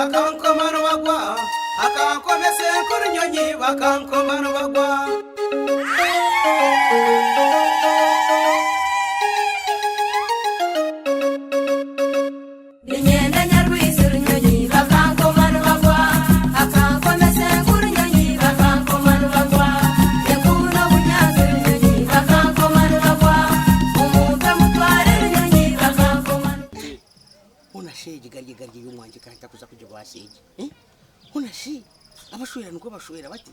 bakankomana bagwa akankomese kurunyonyi bakankomana bagwa Garye y'umwanje kahita kuza kujya basije unashi abashwera nuko bashwera bati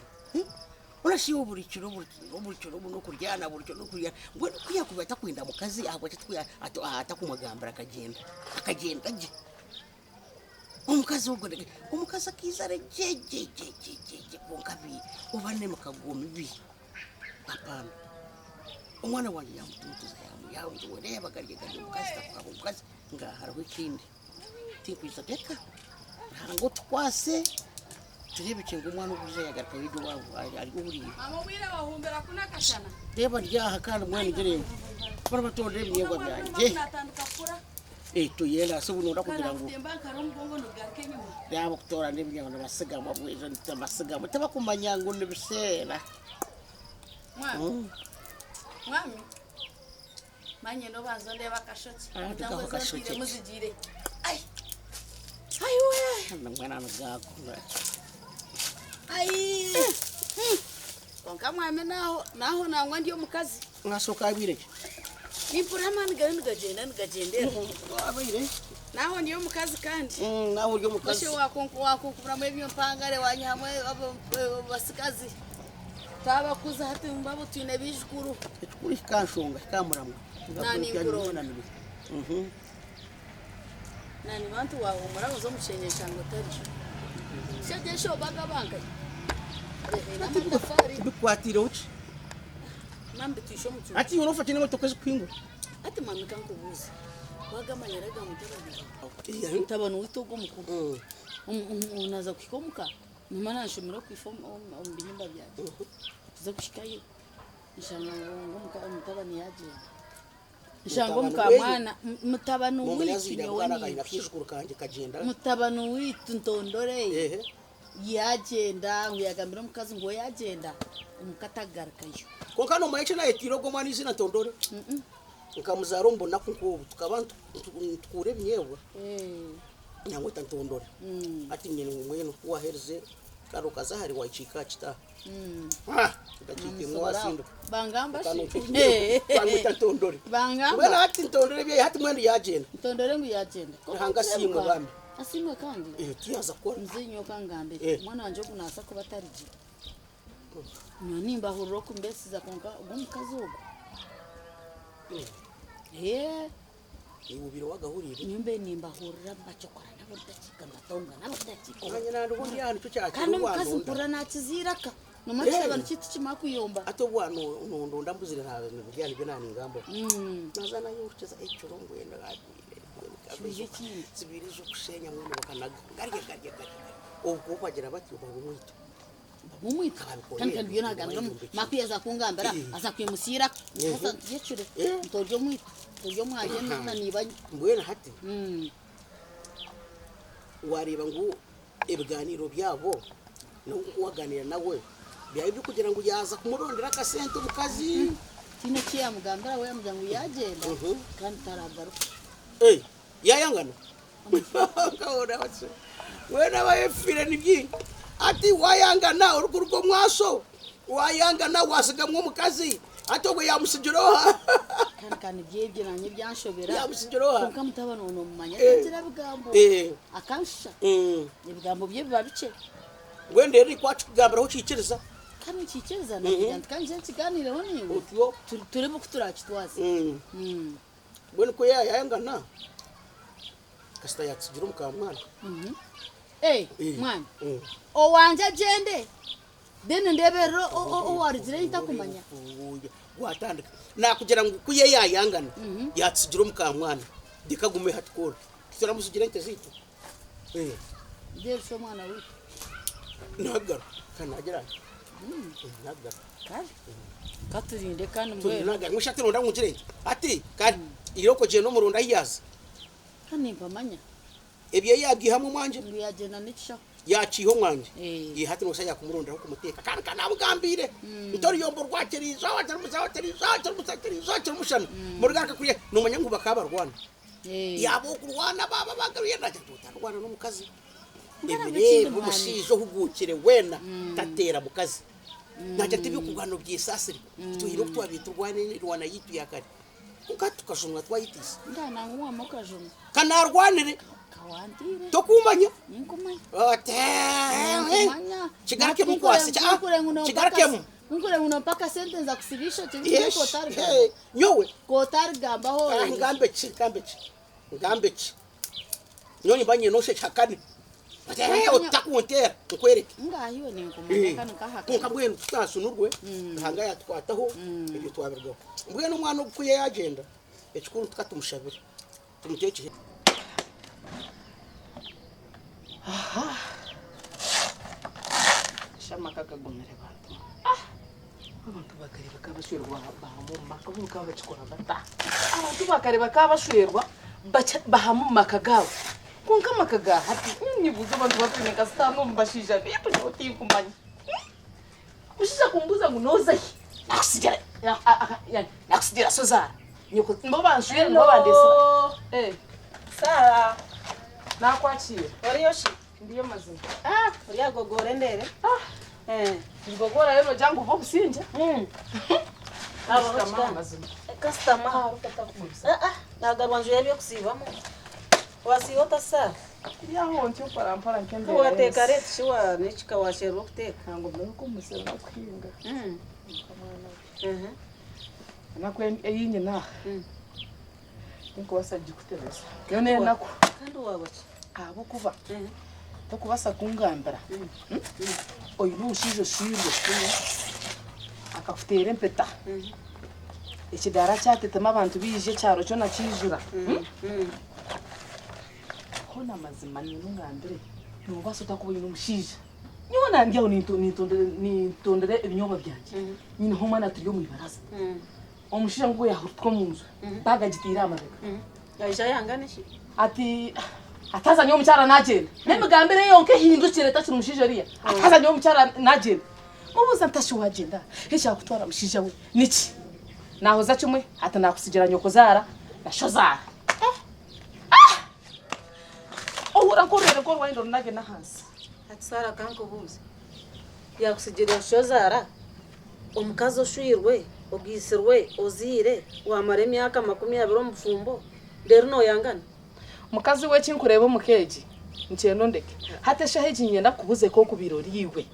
unashi uburikiro no kuryana buricyo no kurya ngo kwiyakubata kwinda mu kazi ahubwo twiya atakumagambara akagenda aje umukazi umukazi akizare jeje konkabi ubane mukagoma ibi apana umwana wanje yamututuza yamu reba garye umukazi takwa umukazi ngahara wikindi tinkwisa deka harango twase turebe kingo umwana ubuze yagaraka yido wabo ari uburiye amubwire wahumbera kunakashana reba ryaha kandi umwana igereye bara batonde ibiyego byanje tuyela subunura kugira ngo yabo kutora n'ibiyego nabasiga mabwejo ntamasiga mutaba kumanya ngo nibisera mwami manye no bazonde bakashotse ndangwe kashotse muzigire ai mwana ngako ai konka mwame naho nangwa ndiyo mukazi ngasoka abire impura mani ngagendera abire naho ndiyo mukazi kandi naho ndiyo mukazi wako kubura mu byo mpangare wanyahamwe basikazi tabakuza hati mbabo twine bijukuru kuri kanshonga kamuramwe nani ngurona nani bantu wawe murazo mushenyesha ngo tari shajesho bagabanga bikwatire uci nambe tisho mutsu ati urofata ningo tokaze kwingo ati mami kankubuza wagamanya raga mutabana mutabana witogo mukuru unaza kwikomuka mumana nshimira kwifomo ombinimba byaje zo kushikayo nshanga ngo mutabani yaje Shango mkamwana mutabanu wikinyo wani mutabanu witu ntondore yagenda nguyagambira mukazi ngo yagenda umukatagarakayo konka no mayice na etirogo mwana izina ntondore nkamuzaro mbona kunko tukabantu tukure byewe nyangweta ntondore ati nyene ngweno waherze karo kazahari wachika chita ndakike mwasindo bangamba bangweta ntondore bangamba bwana ati ntondore bye hati mwende yagenda ntondore ngo yagenda hanga simwe bambi asimwe kandi tiyaza kwa nzinyo kangambe mwana wanje kunasa ko batarije nimba hururo kumbesiza konka umukazi ugo ubiro wagahurire nyumbe nimba hurura bacokora nabo ndakika ndatonga nabo ndakika kanya nandi ubundi hano cyo cyakira kandi umukazi mpura nakiziraka nomacha abantu kiti kimakuyomba ato bwana unondo ndambuzire ntabe byani byo nani ngambo nazana yucheza echoro ngwenda gabire zibiri zo kushenya mwene bakanaga garye ubwo kwagira bati ubumwito mumwita kandi biyo nagambira mapiya za kungambira azakwimusira yecure ntojo mwita ntojo mwaje nanibanye mbwena hati wareba ngo ibiganiro byabo no kuwaganira nawe byaje kugira ngo yaza kumurondera akasente mukazi kino kiya mugambira we yamujyango yagenda kandi taragaruka yayangana kaora watse wena bayefire nibyi ati wayangana urugo mwaso wayangana wasigamwe mukazi atogwe yamusigiroha kandi byebye nanye byanshobera yamusigiroha konka mutabana no mumanya tira bigambo akansha ibigambo bye bibabice wende eri kwacu kugambira ho cikiriza kandi cikiriza n'igandi kandi kiganire ho niwe turimo kuturakitwaza bwene ko yayangana kasta yatsigira mukamwana mwana owanje agende dene ndebero warizire ntakumanya watandika nakugira ngo kuye yayangana yatsigira mukamwana dikagume hatkora turamusugira ntezito Desho mwana witu nagara kanagira nagara kandi katurinde kandi mbwe nagara mushatiro ndamugire ati kandi iroko je no murunda hiyaza kandi mpamanya ebyo yabwihamwe mwanje ngo yagenda n'icyo yaciho mwanje Eh. yihati no saya kumurondera ko muteka kandi kanabugambire itori yombo rwakerizo ataramusakerizo murugaka kuriye numanya ngo bakabarwana yabo kurwana baba bagaruye najya tutarwana n'umukazi ebire umushizo hugukire wena tatera mukazi najya tibi kugano byisasiri tuhiro twabiturwane rwana yitu yakari ukatukashumwa twayitise ndana ngo mukajumwa kanarwanire kawandire tokumanya ngumanya ote chigarake mukwasi chigarake mu ngure muno paka sentence akusibisha Yes, kotarga nyowe kotarga baho ngambechi nyoni banye no she chakani utakuntera ukwereke ngahiwe ni ngumanya kana kahaka nkabwenu tutasunurwe hanga yatwataho ibyo twabirwaho mbwenu umwana ukuye agenda ekikuru tukatumushobera tumuteke shama kakagumire bantu abantu bakareba kabashwerwa bahamumaka buka bacikora bata abantu bakareba kabashwerwa bahamumaka gawe kunka makaga hati nibuzo abantu bapineka stano mbashija bipo nyoti kumanya ushija kumbuza ngunoza nakusijira nakusijira soza nyoko mboba nshwera mboba ndesa Sara, nakwachira wariyoshi? ndiyo mazina Uriyagogore ndere? ngogora rero jangu vo kusinja Abo kama bachikana. mazina Customer. Nagarwa nje yabyo kusibamo. Wasiyota Sara. yaho ntyo parampara nkende Wateka rete shiwa nichika washero kuteka. ntango mbere ko musera kwinga Mhm. nakwe eyinye na nko wasajje kuteresa yone nako Kandi wabachi. abo kuva to kubasa kungambara oyu nushije shirwe akafutere mpeta ikidara cyatetema abantu bije cyaro cyo nakijura kona mazima ni nungambere nubaso takubuye numushije nyona ndiyo nitondere ibinyobwa byanje nyine ho mwana turiyo mwibaraza omushije ngo yahutwa munzu bagagitira amabeka Yaje yanganishi. ati atazanye umucyara nagenda nemugambire yonke hindukire takiri umushije riya atazanye umucyara nagenda mubuza ntashi wagenda hesha kutwara mushije we niki naho zacumwe hata nakusigira nyoko zara na shozara ohura korere ko rwaindo nage na hasi Ati Sara kanko buzi. Yakusigira shozara. Omukazo ushwirwe, ogisirwe, ozire, wamara emyaka 20 omufumbo. Rero no yangana. mukazi we kinkureba mukeji ncyendo ndeke hata shaheji nyenda kubuze ko kubirori yiwe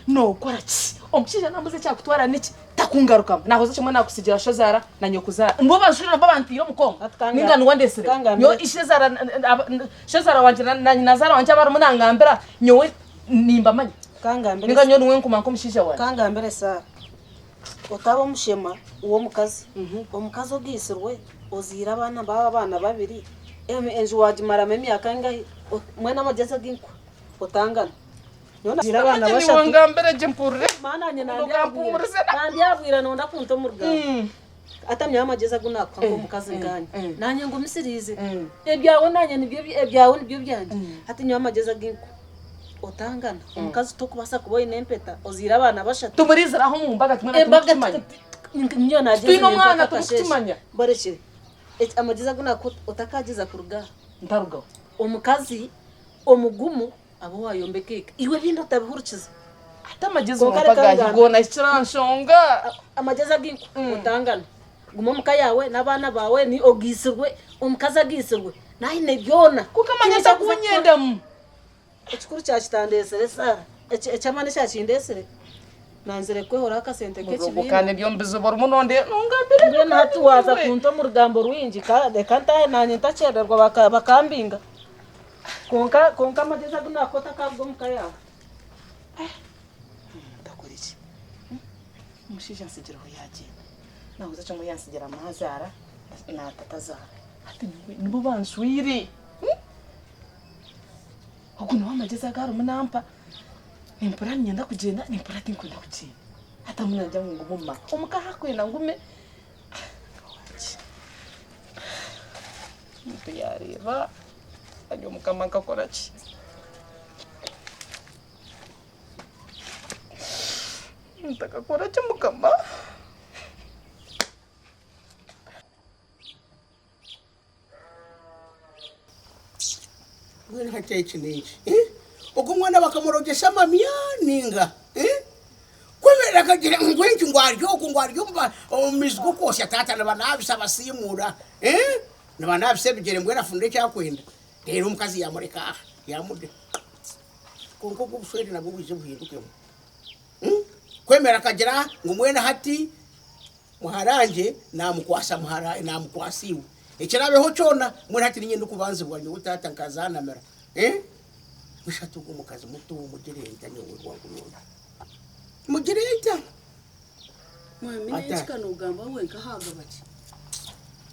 no koraki omushije namuze cyakutwara niki takungaruka nahoze kimwe nakusigira shozara na nyokuzara mbo bashira babantiro mukonga ningano wandesere yo ishezara shozara wanje na nazara wanje abaru munangambira nyowe nimba manya Kangambere. ninganyo nuwe nkumanko mushije wanje Kangambere Sara. Otaba mushema uwo mukazi. Omukazi ogisirwe, ozira abana baba abana babiri. Enju wajimara emyaka ingahe mwena amageza ginkwa otangana nona zira abana bashatu ngambere jempurre mana nyina Ukampumurize na- ndiyabwira nonda kunto murugamba atamya amageza gunakwa ngo mukazi nganye nanye ngo misirize ebyawe nanye nibyo ebyawe nibyo byanje ati nyo amageza ginkwa otangana omukazi tokubasa kuboye nempeta ozira abana bashatu tumurizira aho mu mbaga tumwe embaga tumanya nyo najeza Twino mwana tumukutimanya. borekere amageza gunakwa otakagiza kuruga ndarugaho omukazi omugumu abo wayombekeka iwe bintu utabihurukiza atamageze Kokare umupaka kangana. higona ikiranshonga amageza ginko utangana guma muka yawe n'abana bawe ni ogisirwe omukazi agisirwe nahi nebyona kuko amanyesa kunyendemu ekikuru kya kitandesere Sara ekyamani kya kindesere nanzire kwehora akasente k'ekibina kandi byombizo bari munonde nungambire mbere nahatu waza kunto mu rugambo rwingi reka ntahe nanye ntacererwa bakambinga konka amageza gunakota kabwo muka yawe ndakora iki umushije ansigira aho yagenda naho uzaca ngo yansigira amazara natatazara ati nibo banshwiri uku niho amageza agara umunampa nimpura nyenda kugenda nimpura tinkunda kugenda hata munajya ngo ngumuma umukaha kwenda ngume muntu yareba hanyuma mukama ngakora ki ndakakora ki mukama wena hateye kiniki uko mwana bakamurogesha mamya ninga kwemera kagira ngwenki ngwaryo mba mizgo kose tata nabanabisa basimura nabanabise bigere mbwera funde cyakwenda rero umukazi yamureka yamude konko kubuswere nabwo buje buhindukemo kwemera kagira ngo mwena hati muharanje namukwasa namukwasiwe ekirabeho cyona mwena hati nyine kubanze bwanyu utata nkazana mera bishatugo mukazi muto umugerenta nyewe rwagulona mugerenta mwami n'ekikano ugamba wenka haga bati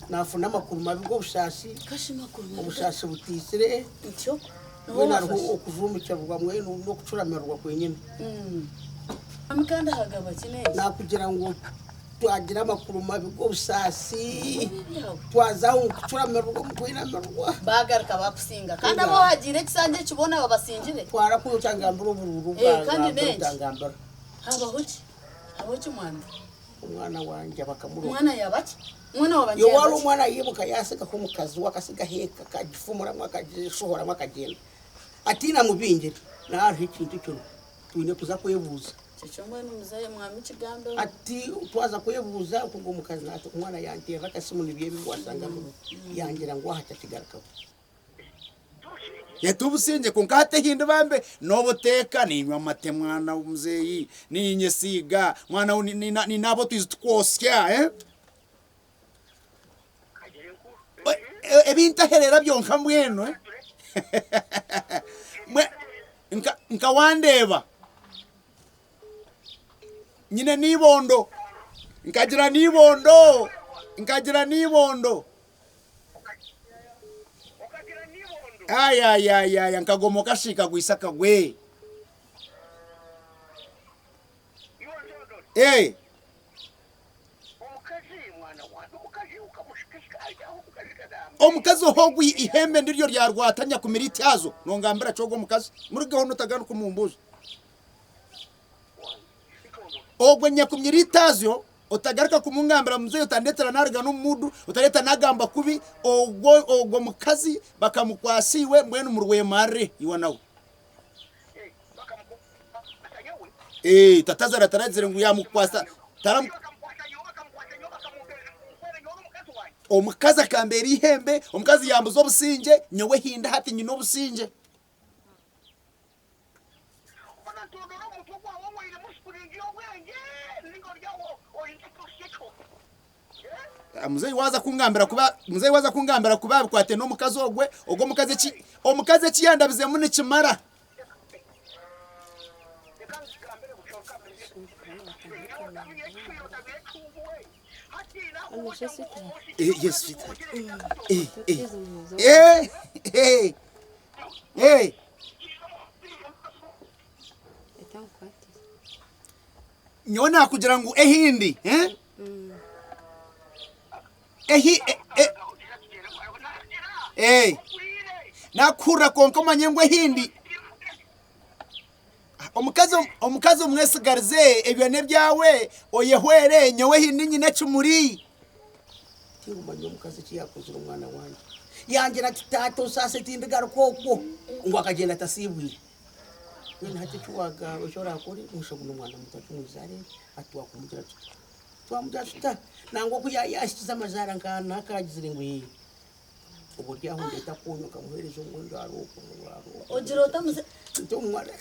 nafuna amakuru mabi go bushasi kashima kuruma ubushasi butisire icyo wena okuvumikya bwa mwene no kucuramerwa kwenyine amikanda haga bati neza nakugira ngo twagira amakuru mabi go bushasi twazaho kucuramerwa mkwinamerwa bagaruka bakusinga kandi abo hagire kisange kibona babasingire twara kuyutangambura ubururu kandi bwangambura habaho ki mwana umwana wanje bakamuroga umwana yabaki umwana wabanje yo wari umwana yibuka yaseka ko mukazi wakasiga heka kagifumura mwakagishora mwakagenda atina mubingire naho ikintu cyo twine kuza kwebuza cyangwa n'umuzaye mwami kigambe ati twaza kwebuza kugo mukazi nato umwana yanje rakasimu nibiye bigwasanga yangira ngo hacha kigaruka yatubusinje kunkate hinde bambe noboteka ninywa amate mwana w'umuzeyi ninyesiga mwana ni nabo twosya ebintaherera byonka mweno nka wandeba nyine nibondo nkagira nibondo aya nkagomoka shika guisaka gwe omukazi hogwi ihembe ndiryo ryarwatanya ku miriti yazo nongambira cogo mukazi muri gahono tagaruka mumbuzo ogwe nya ku miriti yazo utagaruka kumungambira muzeyo utandetera narga n'umudu utareta nagamba kubi ogwo mukazi bakamukwasiwe mwene umurwe mare iwa nawe tatazara tarazire ngo yamukwasa taram omukazi akambera ihembe omukazi yambuza obusinge nyowe hinda hati nyino obusinge muzeyi waza kungambira kuba bikwate no mukazi ogwe ogwo omukazi kiyandabize muni kimara yes sweetheart nyona kugira ngo ehindi nakura konko manyengwe hindi omukazi umwesigarize ebyone byawe oyehwere nyowe hindi nyine cyumuri umanye umukazi kiyakozura umwana wanje yangira titato sase tindigaru koko ngo akagenda tasibwire nene hati cyuwaga ushora kuri mushaguno umwana mutatu muzare atwa kumugira tuti twamugira tuta nango ku yashiza amazara ngana akagizire ngo yi uburyo aho ndeta kunyuka muherezo ngo ndaro ojiro tamuze ndo mwana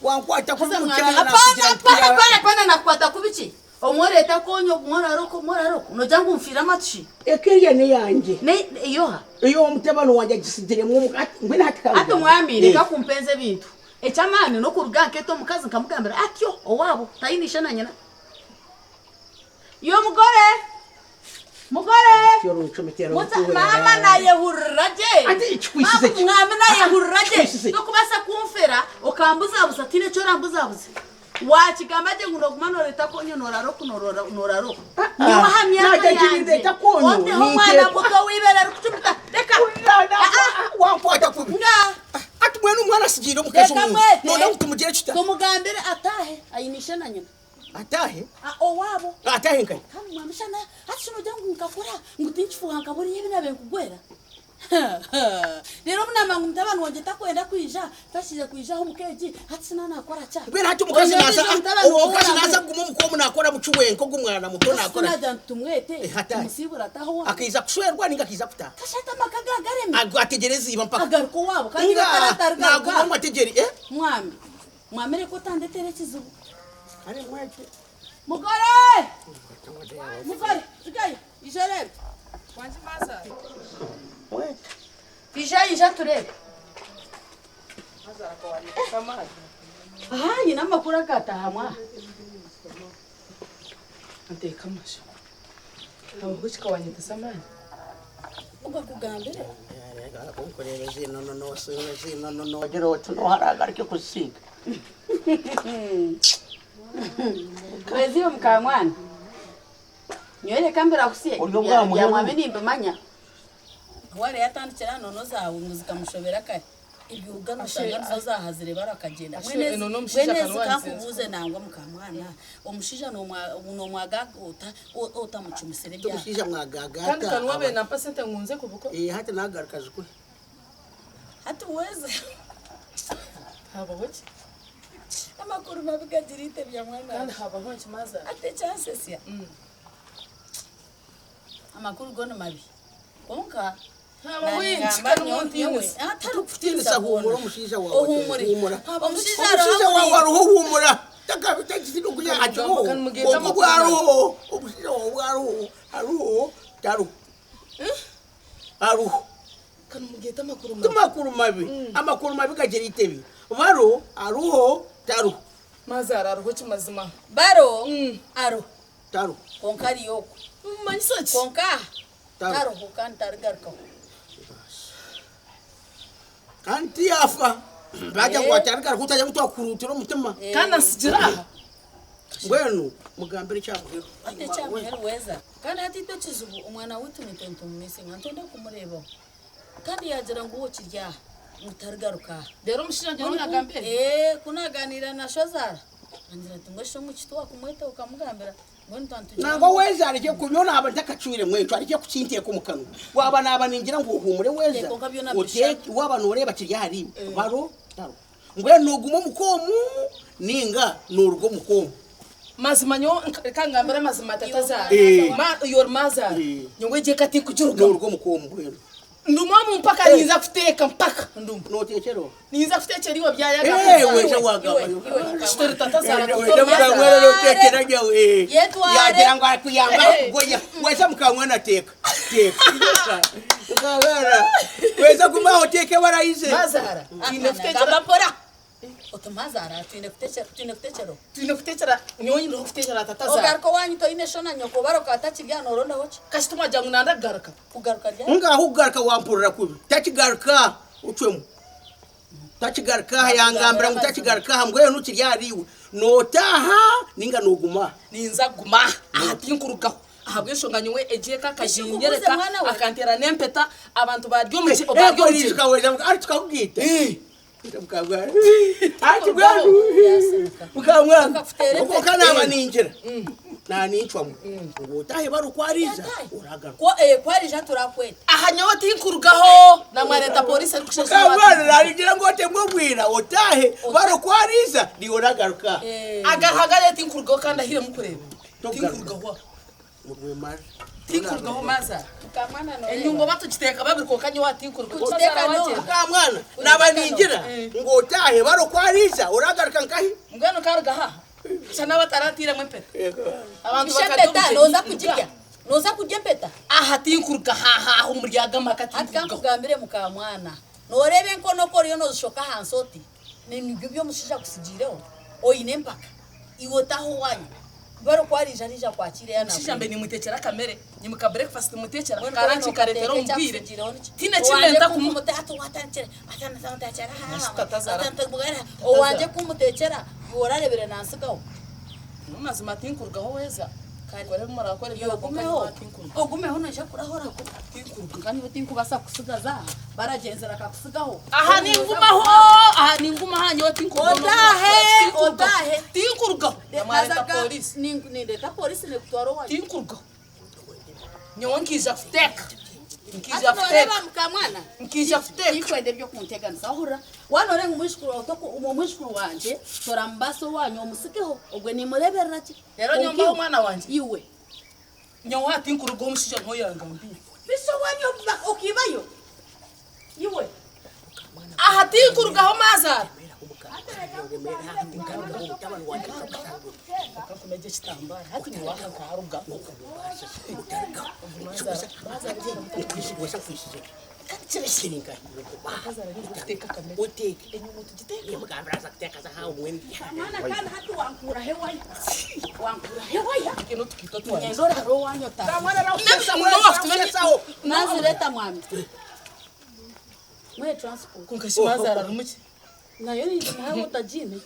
wankwata kumukana apana nakwata kubiki omwereta konyo mwararoko nojangu mfira matshi ekeriya ne yanje ne yoha iyo mutabano wanje gisidire mu ngwena hatikanga ato mwamire ka kumpenze bintu echamani no kuruga keto mukazi nkamugambira atyo owabo tayinisha na nyina yo mugore cyoro ncometera mama naye hurraje ati ichwisize mama naye hurraje no kubasa kumfera okambuza busatine cyo rambuzabuze wachigambaje nguno kumanoreta konyo noraroko noraro niyo hamya yanjye ote umwana muto wibera rukutumita reka wankwata gira umukaje none utumugire chuta kumugambire atahe ayinishe na nyina atahe owabo atahe nkai kamwamshana atshino jangu ngakora ngutinchifuha ngaburi yebi nabe kugwera rero mnama ngumtabana wanje takwenda kwija tashize kwijaho mukeji hatsina nakora cha bera hati umukazi nasa umukazi nasa gumu muko munakora mucuwenko gumwana muto nakora naja tumwete musibura taho akiza kushwerwa ninga kiza kuta kashata makaga gareme agwategereza iba mpaka agaruko wabo kandi bataratarga nagumo mwategeri mwamere ko tandetere kizubu ari mwete mugore tukaye ijere wanje maza ija turebe maza ko wari kamaje aha nyina makuru agatahamwa ante kamasho abahushika wanyita samani uba kugambire kunkorera zino no gero tuno haragarike kusiga kwezi mkamwana nywele kambira kusie ya mwamini mbamanya wale yatandikira nono zawe muzikamushobera kare ibyuga nusanga nizo zahazire barakagenda mwene zikakubuze nangwa mukamwana omushija no mwagagota otamucumisere bya umushija mwagagata kandi kanwa be na pasente ngunze kubuko hata nagarukaje kwe hata uweze haba hoki amakuru mabigadirite bya mwana kandi haba hoki maza ate chances ya amakuru gono mabi konka haba winchi kandi montinus atari kutinisa humura umushija wawe humura umushija wawe aruho humura takabitagisindu kuya acho ubwaro umushija wawe aruho aruho kandi mugeta amakuru mabi gagera itebi baro aruho taru maza araruho kimazima baro aro taru konkari yoko manyisoki konka taro hokantargarka kanti afa baje kwatarika kutaje mutwa kurutiro mutima kana sijira ngwenu mugambire cyabwe ate cyamwe weza kandi hatite kizubu umwana witu nitonto mumisi nkantonda kumureba kandi yagira ngo uwo kirya mutargaruka rero mushira njye nagambire kunaganira na Shozara angira tungo sho mukitwa kumweta ukamugambira nango weza arike kunyona abatakacwire mwecho arike kucinteye ku mukano waba nabaningira ngo uhumure weza uteke waba noreba kirya hari baro taro ngwe nugumo mukomu ninga nurugo mukomu mazima nyo kangambira mazima tataza yor maza nyongwe je kati kujuruga nurugo mukomu bwero ndumamu mpaka niza kuteka mpaka ndumva notekero niza kutekera iwe byayaga weje wagaba story tataza mwere notekera jawe yagira ngo akuyamba kugoya weza mukamwana teka ukabara weza kuma hoteke baraize mazara inafuteka pora otomazara tuine kutechera nyonyi ndo kutechera tataza ogarko wanyu to ine shona nyoko baro katachirya noronda hoche kashituma jangu nanda garaka kugaruka rya nga hugarka wampurira kubi tachigarka uchwemu tachigarka yangambira ngo tachigarka mbwe nukirya notaha ninga noguma ninza guma ahatinkurugaho ahabwe shonganywe eje kakajingereka akantera nempeta abantu baryo mu kigo baryo mu kigo weza ari tukagita mukagwara ati bwangu mukamwana uko kana abaninjira nanicwa ngo tahe barukwariza uragara ko kwarija turakweta ahanyaho tinkurugaho na mwareta police ari kushesha kamwana narigira ngo temwe bwira otahe barukwariza ni uragaruka agahagare tinkurugaho kandi ahire mukureba tinkurugaho murwemari tinkurugaho maza tukamwana no enyungo batugiteka babiri ko kanyo watinkurugaho kamwana nabaninjira ngo otahe barukwariza uragaruka nkahi ngano karagaha sana bataratira mwempeta abantu bakadumye noza kujya mpeta ahatinkuruga haha umuryaga makati atkangambire mukamwana norebe nkono koriyo nozishoka hansoti nibyo byo mushija kusigireho oyine mpaka iwotaho wanyu baro kwarija rija kwakire yana shishambe ni mutekera kamere ni muka breakfast mutekera karanchi karetero mbwire tine chimenta kumute atwatantere atanatantere atantagera owanje kumutekera worarebere nansigaho mazima tinkurugaho weza kore murakore iyo gumeho ogumeho naje kurahora ko kandi batinko basa kusigaza baragenzera akakusigaho aha ni nguma hanye watinko odahe tinkuruga amareta polisi ni leta polisi ne kutwaro wa tinkuruga nyonkiza steka Atureba mukamwana nkija futeka ikwende byo kunteganisa ahura wanore ngumushikuru otoko umumushikuru wanje tora mbaso wanyu omusikeho ogwe ni mureberera ki rero nyomba umwana wanje iwe nyawa tinkuruga umusija nkoyanga mbi biso wanyu okibayo iwe aha tinkuruga ho mazara akakumeje kitambara hati ni waka karuga nazireta mwami mwe transport kunkashimazara rumuki nayo ni mwe utajine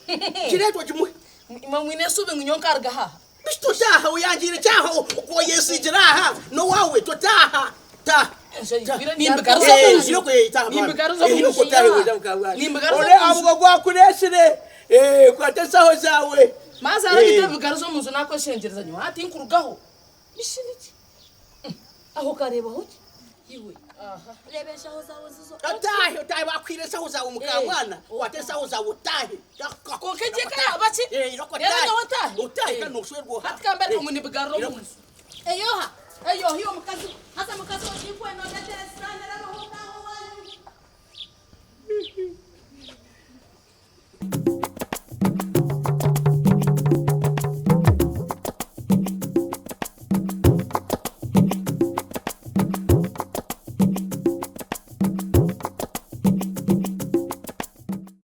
kiretwa kimwe imamwine sube ngunyonkarga ha bisto taha uyangire cyaho uko Yesu jiraha no wawe to taha ta ore avuga kwa kuresire kwatesaho zawe mazara bitavugaruzo muzo nako shengereza nywa ati nkurugaho bishiniki aho kareba hoki iwe rebesha ho zawe zizo tahe bakwire saho zawe mukamwana watesaho zawe utahe kokeje kaya abachi iroko utahe kano shwerwo hatkambere umuni bigaro muzo eyoha eyo hiyo mkazi hasa mkazi wa jifu eno letere sana